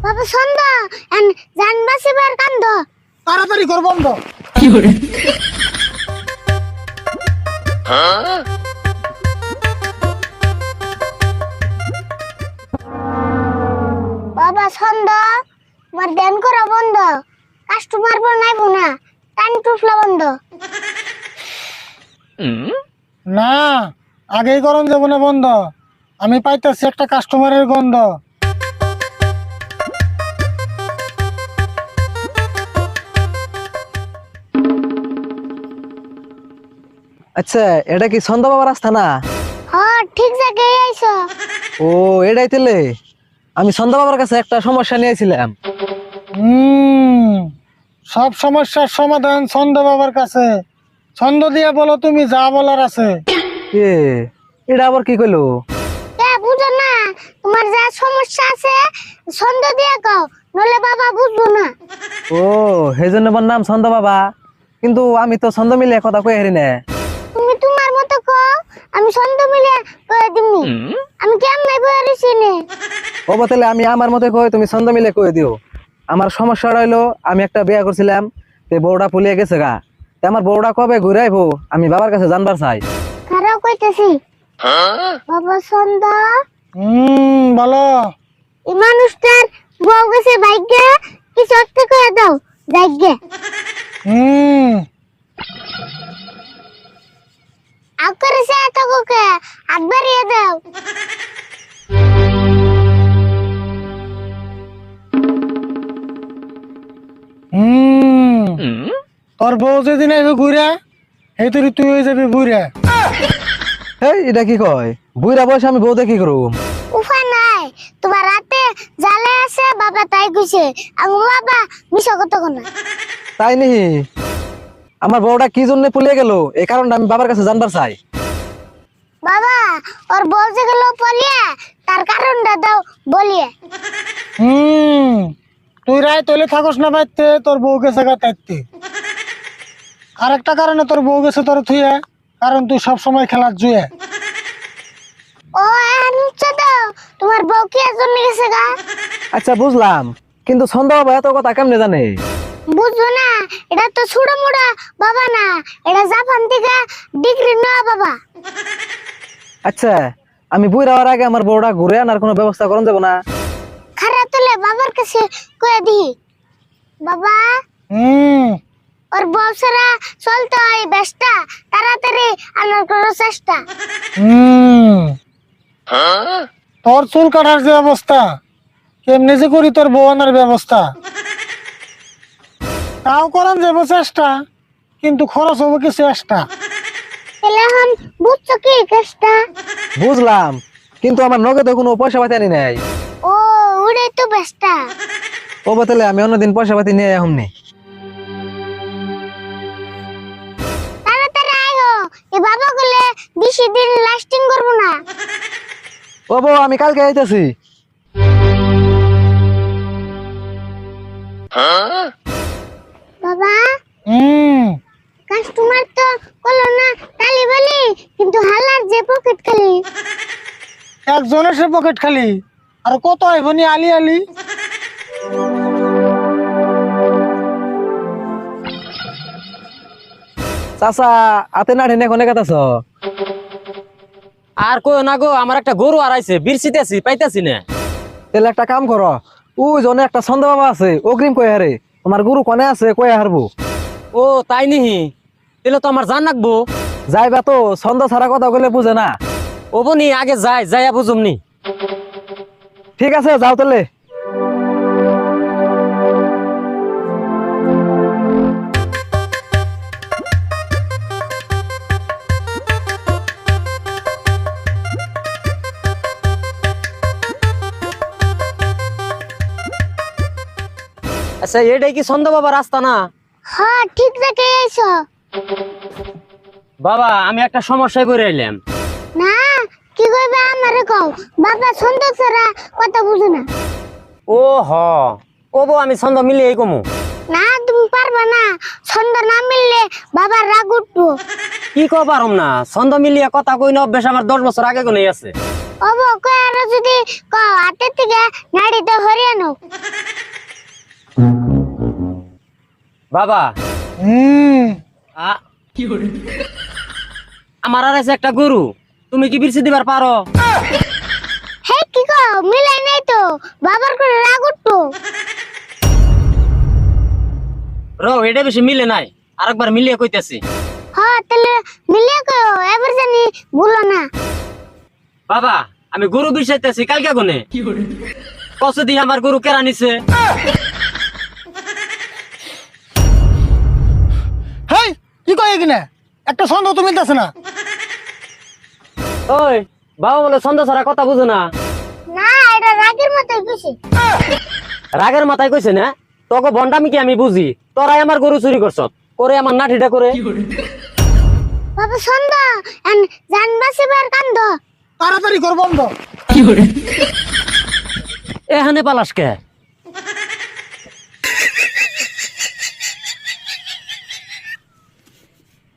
বাবা ছন্দ জান বাসিবার কান্দ তাড়াতাড়ি কর বন্ধ। বাবা ছন্দ তোমার ধ্যান করা বন্ধ, কাস্টমার নাইবো না, টান টুফলা বন্ধ। না, আগেই গরম যাবো না বন্ধ। আমি পাইতেছি একটা কাস্টমারের গন্ধ। আচ্ছা, এটা কি ছন্দ বাবার রাস্তা না? হ্যাঁ ঠিক জায়গায় আইছো। ও, এটাই তেলে আমি ছন্দ বাবার কাছে একটা সমস্যা নিয়েছিলাম। সব সমস্যার সমাধান ছন্দ বাবার কাছে। ছন্দ দিয়ে বলো তুমি যা বলার আছে। এ এটা আবার কি কইলো? বুঝো না, তোমার যা সমস্যা আছে ছন্দ দিয়ে কও, নলে বাবা বুঝবো না। ও, সেজন্য আমার নাম ছন্দ বাবা, কিন্তু আমি তো ছন্দ মিলে কথা কই হারি না। তুমি তোমার মতো কও, আমি ছন্দ মিলে কয়ে দিমনি। আমি কেমনে বইরিছি নে। ও তাহলে আমি আমার মতো কই, তুমি ছন্দ মিলে কই দিও। আমার সমস্যাটা হইলো, আমি একটা বিয়া করছিলাম, তে বউটা ফুলিয়ে গেছে গা। তে আমার বউটা কবে ঘুরে আইবো আমি বাবার কাছে জানবার চাই। খারাপ কইতেছি। বাবা ছন্দ, বলো। এই মানুষটার বউ গেছে ভাগ্যে, কিছু একটা কয়ে দাও ভাগ্যে। আকারে সে এত কোকে হাত বাড়িয়ে দাও। তোর বউ যেদিন আইবে ঘুরে, এই তুই তুই হয়ে যাবি ঘুরে। এই এটা কি কয়? বুইরা বয়সে আমি বউ দেখি করুম? উপায় নাই, তোমার রাতে জালে আছে বাবা তাই কইছে। আমি বাবা মিশা কথা কোনা। তাই নি? আমার বউটা কি জন্য ফুলিয়ে গেল এই কারণটা আমি বাবার কাছে জানবার চাই। বাবা ওর বউ যে গেল পলিয়ে, তার কারণটা দাও বলিয়ে। তুই রায় তলে থাকস না বাইতে, তোর বউ গেছে গা তাইতে। আর একটা কারণে তোর বউ গেছে তোর থুয়ে, কারণ তুই সব সময় খেলার জুয়ে। ও আনুচ্ছা দাও, তোমার বউ কি এর জন্য গেছে গা? আচ্ছা বুঝলাম, কিন্তু ছন্দ বাবা এত কথা কেমনে জানে? বুঝছো না, এটা তো ছুড়ো মুড়া বাবা না, এটা জাপান থেকে ডিগ্রি নেওয়া বাবা। আচ্ছা, আমি বুইরা হওয়ার আগে আমার বউটা ঘুরে আনার কোনো ব্যবস্থা করন যাব না? খারাপ তোলে বাবার কাছে কয়ে দিই। বাবা ওর বউসরা চলতে হয় বেশটা, তাড়াতাড়ি আনার কোনো চেষ্টা। তোর চুল কাটার যে অবস্থা, কেমনি যে করি তোর বউ আনার ব্যবস্থা। তাও করান যাবো চেষ্টা, কিন্তু খরচ হবো কি চেষ্টা। তাহলে এখন বুঝছো কি কেসটা? বুঝলাম, কিন্তু আমার নগদে কোনো পয়সা পাতি আনি নাই। ও ওটাই তো বেশটা। ও তাহলে আমি অন্যদিন পয়সা পাতি নিয়ে এমনি। তাড়াতাড়ি আইও, এ বাবা গুলে বেশি দিন লাস্টিং করবো না। ও বউ, আমি কালকে আইতেছি। বাবা কাস্টমার তো কলো না তালি বলি, কিন্তু হালার যে পকেট খালি। একজনের সে পকেট খালি, আর কত আইবনি আলি আলি। চাচা, আতে না ঢেনে কোনে কাটাছ? আর কই না গো, আমার একটা গরু হারাইছে, বিরছিতেছি পাইতাছি না। তাহলে একটা কাম করো, ওই জনে একটা ছন্দ বাবা আছে, অগ্রিম কয়ে হারে। তোমার গরু কনে আছে কয়ে হারবো। ও তাই নিহি? তাহলে তো আমার জান রাখবো। যাইবা তো, ছন্দ ছাড়া কথা বলে বুঝে না। ও বনি আগে যাইয়া বুঝুমনি। ঠিক আছে, যাও তাহলে। আচ্ছা, এটাই কি ছন্দ বাবা রাস্তা না? হ্যাঁ ঠিক জায়গায় আইছো। বাবা আমি একটা সমস্যায় পড়ে এলাম। না কি কইবে আমারে কও, বাবা ছন্দ ছাড়া কথা বুঝো না। ও হ, ও বউ আমি ছন্দ মিলিয়ে কমু। না তুমি পারবা না, ছন্দ না মিললে বাবার রাগ উঠবো। কি কো পারম না, ছন্দ মিলিয়ে কথা কই না অভ্যাস আমার 10 বছর আগে কোনে আছে। অব কয় আর যদি কও হাতের থেকে নাড়িতে হরিয়ানো। বাবা হুম আ- আমার আর আছে একটা গরু, তুমি কি বিরছি দিবার পারো? হে কি গো মিলাই নাই তো বাবার করে রাগ উঠতো। এটা বেশি মিলে নাই, আরেকবার মিলিয়ে কইতেছি। হ্যাঁ তাহলে মিলিয়ে কও, এবার জানি ভুলো না। বাবা আমি গরু বিষাইতেছি কালকে গুনে কত দিয়ে আমার গরু কেরা নিছে। হেই কি কয় কিনা একটা সন্দেহ তো মিলতেছে না। ওই বাবা বলে সন্ধ্যা ছাড়া কথা বুঝো না। না এটা রাগের মতোই খুশি। রাগের মাথায় কইছে না, তোকে বন্ডামি কি আমি বুঝি, তোরাই আমার গরু চুরি করছ, করে আমার নাঠিটা করে। বাবা সন্ধ্যা জানবাসিবার কান্দ। তাড়াতাড়ি কর বন্ধ। এখানে পালাস কে?